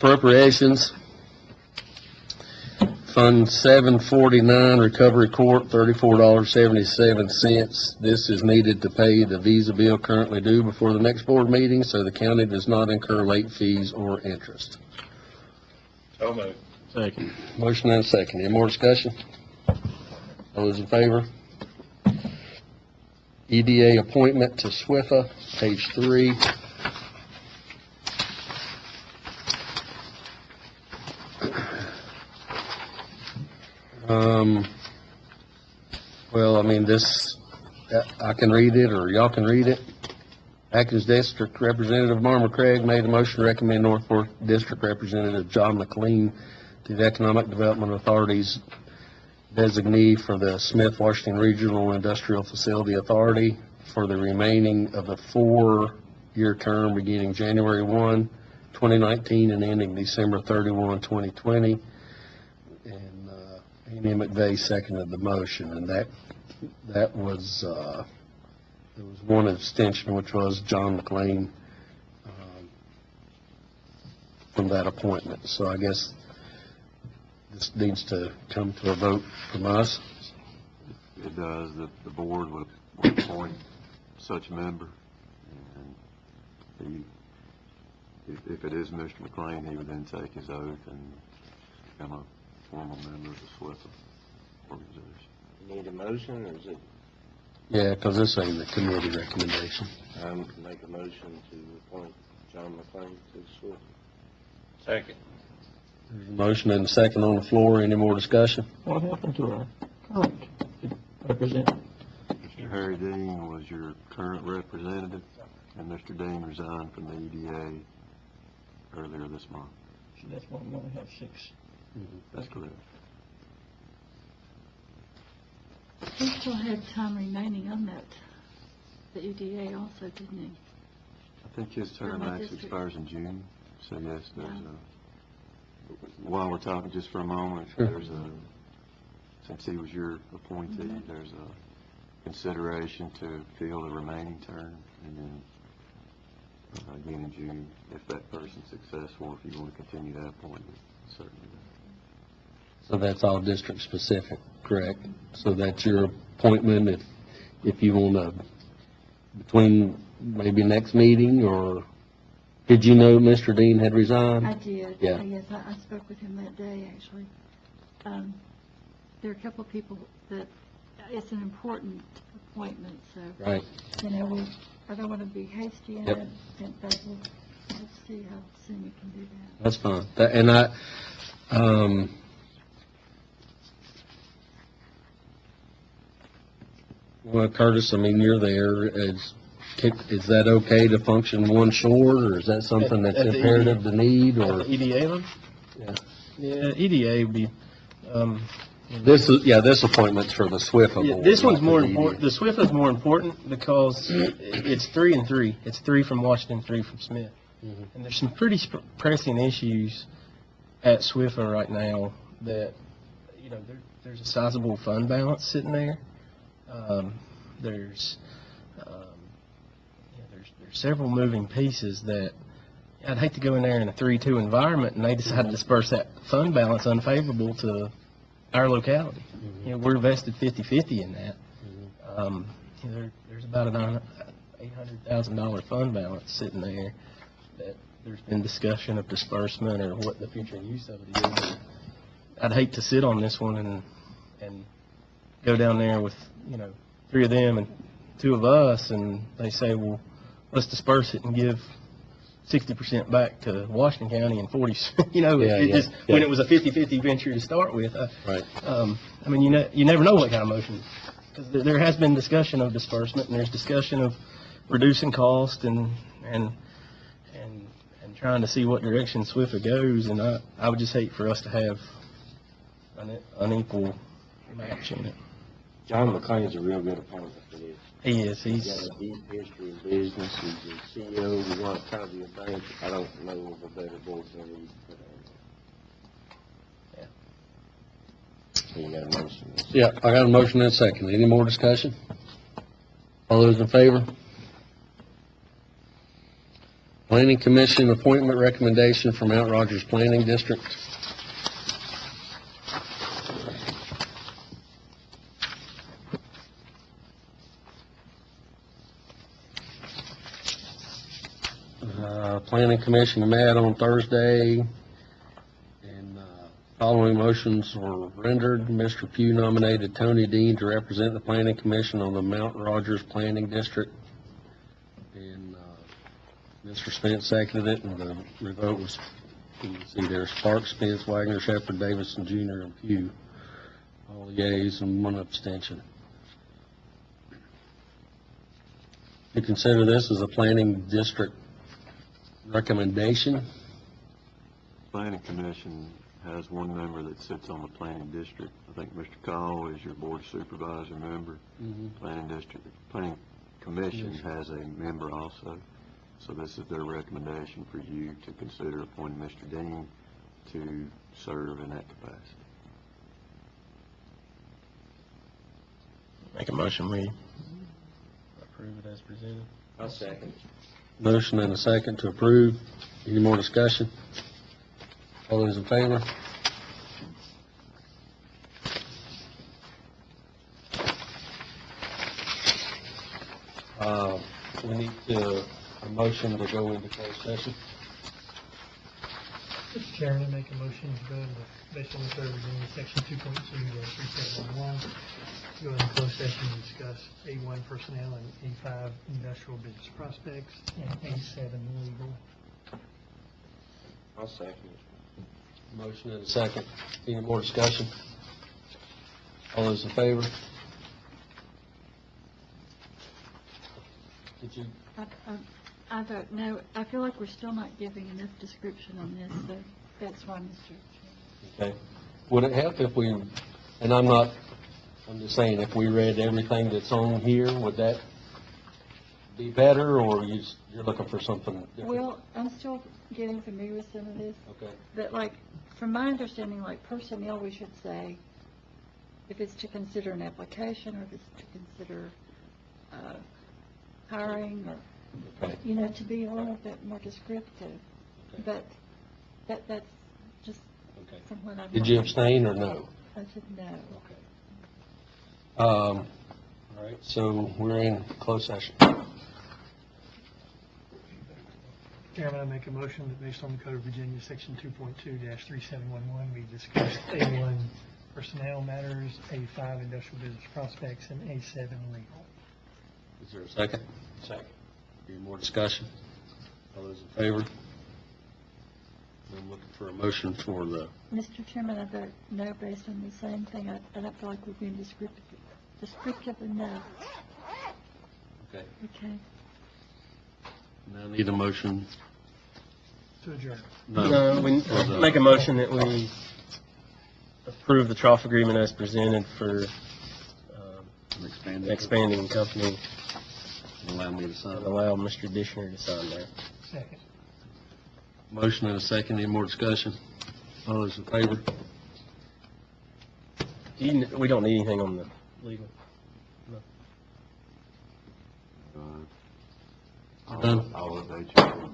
Appropriations. Fund 749, Recovery Court, $34.77. This is needed to pay the visa bill currently due before the next board meeting, so the county does not incur late fees or interest. So moved. Second. Motion and a second. Any more discussion? All those in favor? EDA appointment to SWIFA, page 3. Well, I mean, this, I can read it, or y'all can read it. Atkins District Representative Marma Craig made the motion to recommend North Fork District Representative John McLean to the Economic Development Authority's designee for the Smyth Washington Regional Industrial Facility Authority for the remaining of the 4-year term beginning January 1, 2019 and ending December 31, 2020. Amy McVeigh seconded the motion, and that was there was one abstention, which was John McLean from that appointment. So I guess this needs to come to a vote from us. It does. The board would appoint such a member, and if it is Mr. McLean, he would then take his oath and become a formal member of the SWIFA organization. You need a motion, or is it? Yeah, because this ain't the committee recommendation. Make a motion to appoint John McLean to the SWIFA. Second. There's a motion and a second on the floor. Any more discussion? What happened to our current representative? Mr. Harry Dean was your current representative, and Mr. Dean resigned from the EDA earlier this month. So that's why we only have 6. That's correct. He still had time remaining on that, the EDA also, didn't he? I think his term actually expires in June, so yes, there's while we're talking just for a moment, there's since he was your appointee, there's a consideration to fill the remaining term, and then again in June, if that person's successful, if you want to continue that appointment, certainly. So that's all district specific, correct? So that's your appointment if you want to, between maybe next meeting, or did you know Mr. Dean had resigned? I did. Yeah. Yes, I spoke with him that day, actually. There are a couple of people that, it's an important appointment, so. Right. You know, I don't want to be hasty in it, but let's see how soon we can do that. That's fine. Well, Curtis, I mean, you're there. Is that okay to function one short, or is that something that's imperative to need, or? EDA one? Yeah. Yeah, EDA would be, This appointment's for the SWIFA board. this one's more important. The SWIFA is more important because it's 3 and 3. It's 3 from Washington, 3 from Smyth. And there's some pretty pressing issues at SWIFA right now that, you know, there's a sizable fund balance sitting there. There's several moving pieces that I'd hate to go in there in a 3-2 environment and they decide to disperse that fund balance unfavorable to our locality. You know, we're vested 50-50 in that. You know, there's about an $800,000 fund balance sitting there that there's been discussion of disbursement or what the future use of it is. I'd hate to sit on this one and go down there with, you know, 3 of them and 2 of us, and they say, well, let's disperse it and give 60% back to Washington County and 40, you know, when it was a 50-50 venture to start with. Right. I mean, you never know what kind of motion, because there has been discussion of disbursement, and there's discussion of reducing cost and trying to see what direction SWIFA goes, and I would just hate for us to have an unequal match in it. John McLean's a real good opponent for this. He is. He's got a deep history in business. He's the CEO. We want to cover your bank. I don't know of a better board than he put on. So you got a motion. Yeah, I got a motion and a second. Any more discussion? All those in favor? Planning Commission appointment recommendation for Mount Rogers Planning District. Planning Commission met on Thursday, and following motions were rendered. Mr. Pugh nominated Tony Dean to represent the Planning Commission on the Mount Rogers Planning District, and Mr. Spence seconded it, and the vote was, you can see there, Sparks, Spence, Wagner, Shepherd, Davison Jr., and Pugh. All yeas and one abstention. You consider this as a planning district recommendation. Planning Commission has one member that sits on the planning district. I think Mr. Call is your board supervisor member. Planning Commission has a member also. So this is their recommendation for you to consider appointing Mr. Dean to serve in that capacity. Make a motion, we approve it as presented. I'll second. Motion and a second to approve. Any more discussion? All those in favor? We need a motion to go into closed session. Mr. Chairman, I make a motion to go into, based on the Code of Virginia, Section 2.2-3711, go into closed session and discuss A1 personnel and A5 industrial business prospects and A7 legal. I'll second. Motion and a second. Any more discussion? All those in favor? Did you? I vote no. I feel like we're still not giving enough description on this, so that's why, Mr. Chairman. Okay. Would it help if we, and I'm just saying, if we read everything that's on here, would that be better, or you're looking for something different? Well, I'm still getting familiar with some of this. Okay. But like, from my understanding, like personnel, we should say, if it's to consider an application, or if it's to consider hiring, or, Okay. you know, to be a little bit more descriptive. Okay. But that's just Okay. from what I've Did you learned. abstain or no? I said no. Okay. All right, so we're in closed session. Chairman, I make a motion that based on the Code of Virginia, Section 2.2-3711, we discuss A1 personnel matters, A5 industrial business prospects, and A7 legal. Is there a second? Second. Any more discussion? All those in favor? I'm looking for a motion for the, Mr. Chairman, I vote no based on the same thing. I don't feel like we've been descriptive enough. okay, Okay. now need a motion. To adjourn. No, we make a motion that we approve the trough agreement as presented for expanding company Allow me to sign. and allow Mr. Dishner to sign that. Second. Motion and a second. Any more discussion? All those in favor? We don't need anything on the legal. I'll update you.